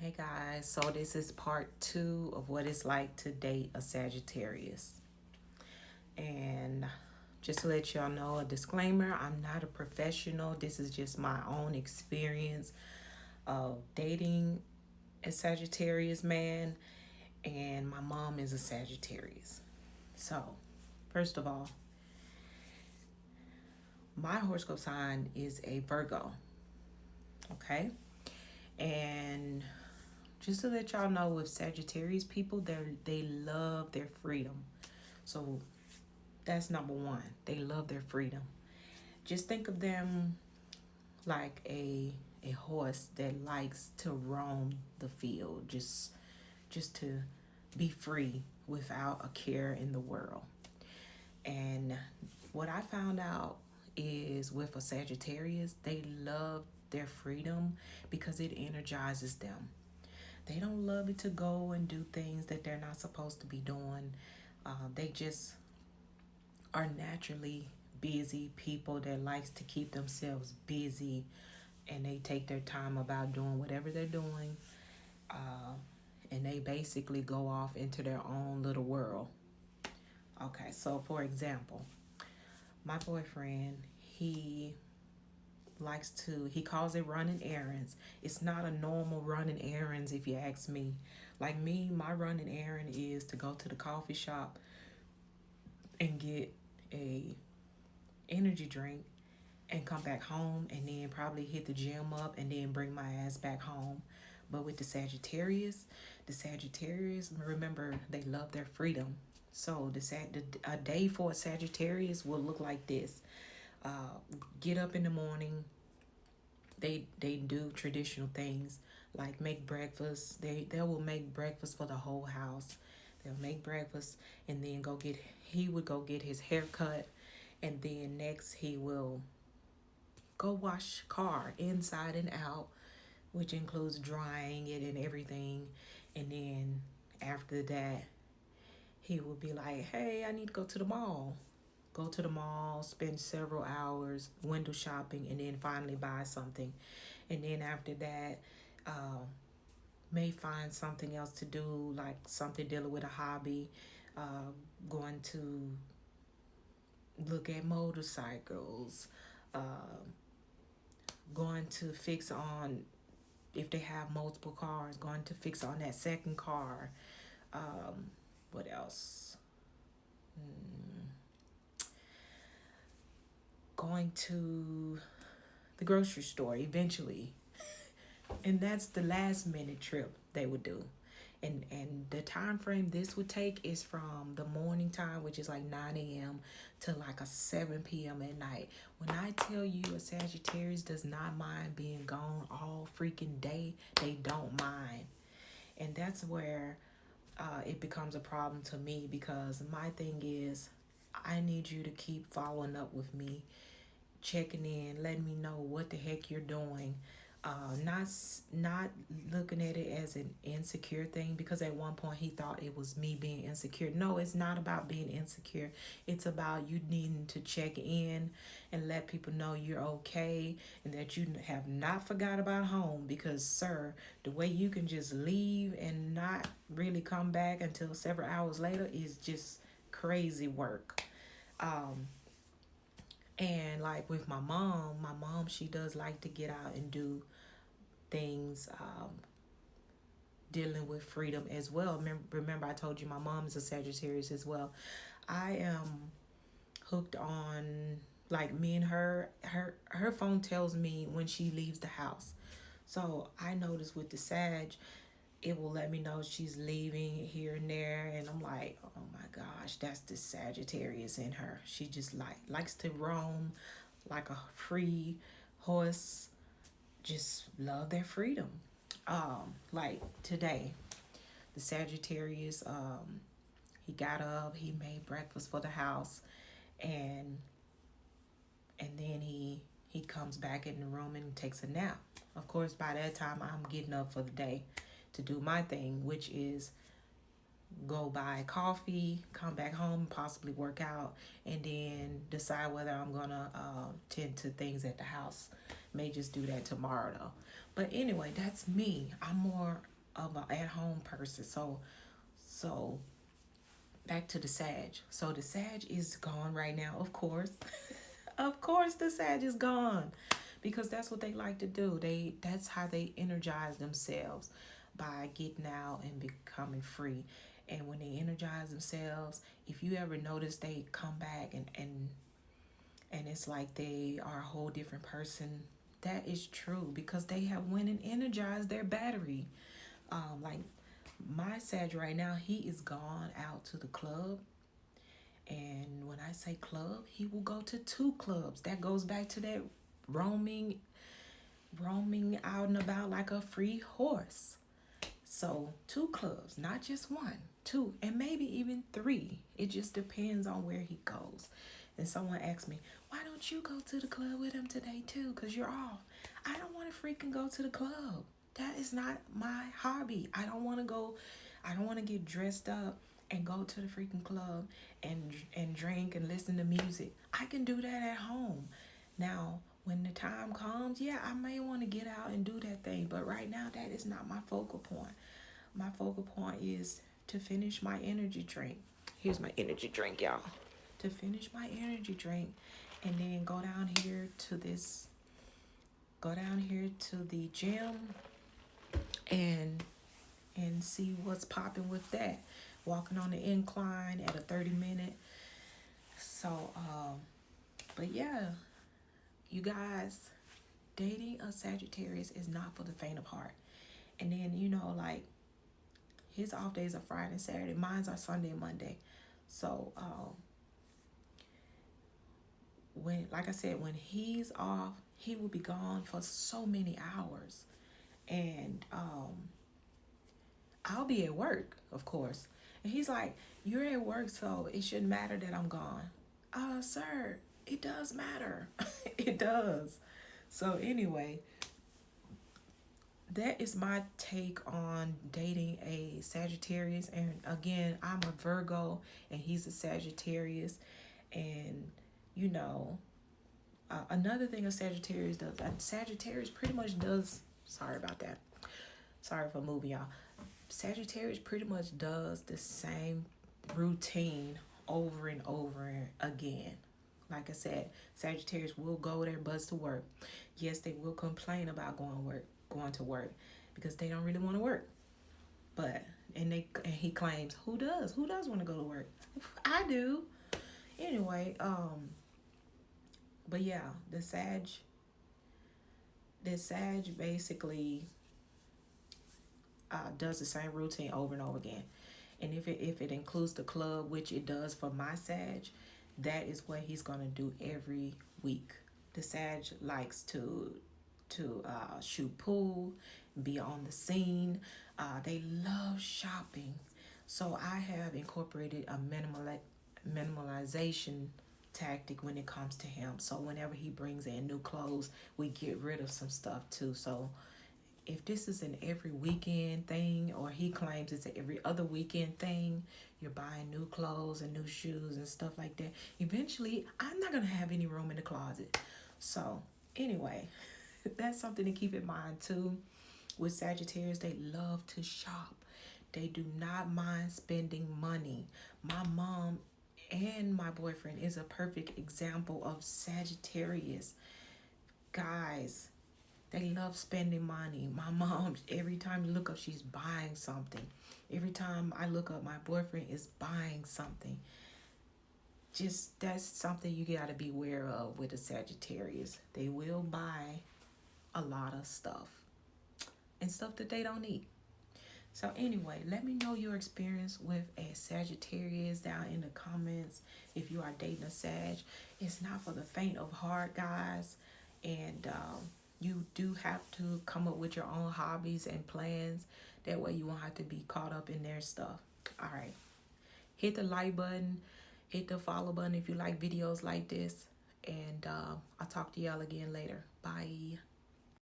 Hey guys, so this is part 2 of what it's like to date a Sagittarius. And just to let y'all know, a disclaimer, I'm not a professional. This is just my own experience of dating a Sagittarius man, and my mom is a Sagittarius. So, first of all, my horoscope sign is a Virgo, okay? And just to let y'all know, with Sagittarius people, they love their freedom. So that's number one. They love their freedom. Just think of them like a horse that likes to roam the field, just to be free without a care in the world. And what I found out is with a Sagittarius, they love their freedom because it energizes them. They don't love it to go and do things that they're not supposed to be doing. They just are naturally busy people that likes to keep themselves busy, and they take their time about doing whatever they're doing, uh, and they basically go off into their own little world. Okay, so for example, my boyfriend, he calls it running errands. It's not a normal running errands if you ask me. Like me, my running errand is to go to the coffee shop and get a energy drink and come back home, and then probably hit the gym up and then bring my ass back home. But with the Sagittarius, remember, they love their freedom. So a day for a Sagittarius will look like this. Get up in the morning. They do traditional things like make breakfast. They will make breakfast for the whole house. They'll make breakfast and then he would go get his hair cut, and then next he will go wash car inside and out, which includes drying it and everything. And then after that, he will be like, hey, I need to go to the mall. Go to the mall, spend several hours window shopping, and then finally buy something. And then after that, uh, may find something else to do, like something dealing with a hobby, uh, going to look at motorcycles, uh, going to fix on, if they have multiple cars, going to fix on that second car. What else? Going to the grocery store eventually. And that's the last minute trip they would do. And the time frame this would take is from the morning time, which is like 9 a.m. to like a 7 p.m. at night. When I tell you a Sagittarius does not mind being gone all freaking day, they don't mind. And that's where it becomes a problem to me, because my thing is, I need you to keep following up with me, checking in, letting me know what the heck you're doing. Not looking at it as an insecure thing, because at one point he thought it was me being insecure. No, it's not about being insecure. It's about you needing to check in and let people know you're okay and that you have not forgot about home. Because, sir, the way you can just leave and not really come back until several hours later is just crazy work. Um, and like with my mom, she does like to get out and do things, dealing with freedom as well. Remember, I told you my mom is a Sagittarius as well. I am hooked on, like, me and her phone tells me when she leaves the house. So I notice with the Sag, it will let me know she's leaving here and there, and I'm like, oh my gosh, that's the Sagittarius in her. She just likes to roam like a free horse, just love their freedom. Like today, the Sagittarius, he got up, he made breakfast for the house, and then he comes back in the room and takes a nap. Of course, by that time I'm getting up for the day to do my thing, which is go buy coffee, come back home, possibly work out, and then decide whether I'm gonna tend to things at the house. May just do that tomorrow though. But anyway, that's me. I'm more of an at-home person. So back to the Sag. So the Sag is gone right now, of course. Of course the Sag is gone. Because that's what they like to do. That's how they energize themselves, by getting out and becoming free. And when they energize themselves, if you ever notice, they come back and it's like they are a whole different person. That is true, because they have went and energized their battery. Like my Sag right now, he is gone out to the club. And when I say club, he will go to 2 clubs. That goes back to that roaming out and about like a free horse. So 2 clubs, not just one, 2, and maybe even 3. It just depends on where he goes. And someone asked me, why don't you go to the club with him today too? Because you're off. I don't want to freaking go to the club. That is not my hobby. I don't want to go. I don't want to get dressed up and go to the freaking club and drink and listen to music. I can do that at home. Now, when the time comes, yeah, I may want to get out and do that thing. But right now, that is not my focal point. My focal point is to finish my energy drink. Here's my energy drink, y'all. To finish my energy drink and then go down here to the gym and see what's popping with that. Walking on the incline at a 30-minute. So, but yeah, you guys, dating a Sagittarius is not for the faint of heart. And then, like, his off days are Friday and Saturday. Mine's are Sunday and Monday. So, like I said, when he's off, he will be gone for so many hours. And I'll be at work, of course. And he's like, you're at work, so it shouldn't matter that I'm gone. Sir, it does matter. It does. So anyway, that is my take on dating a Sagittarius. And again, I'm a Virgo and he's a Sagittarius. And, another thing a Sagittarius does, Sagittarius pretty much does, sorry about that. Sorry for moving, y'all. Sagittarius pretty much does the same routine over and over again. Like I said, Sagittarius will go their butts to work. Yes, they will complain about going to work because they don't really want to work. But and he claims, who does want to go to work? I do. Anyway, but yeah, the Sag basically does the same routine over and over again. And if it includes the club, which it does for my Sag, that is what he's gonna do every week. The Sag likes to shoot pool, be on the scene. They love shopping. So I have incorporated a minimalization tactic when it comes to him. So whenever he brings in new clothes, we get rid of some stuff too. So if this is an every weekend thing, or he claims it's an every other weekend thing, you're buying new clothes and new shoes and stuff like that, eventually I'm not going to have any room in the closet. So anyway, that's something to keep in mind too. With Sagittarius, they love to shop. They do not mind spending money. My mom and my boyfriend is a perfect example of Sagittarius. Guys, they love spending money. My mom, every time you look up, she's buying something. Every time I look up, my boyfriend is buying something. Just, that's something you got to be aware of with a Sagittarius. They will buy a lot of stuff and stuff that they don't need. So anyway, let me know your experience with a Sagittarius down in the comments. If you are dating a Sag, it's not for the faint of heart, guys. And you do have to come up with your own hobbies and plans. That way you won't have to be caught up in their stuff. All right. Hit the like button. Hit the follow button if you like videos like this. And I'll talk to y'all again later. Bye.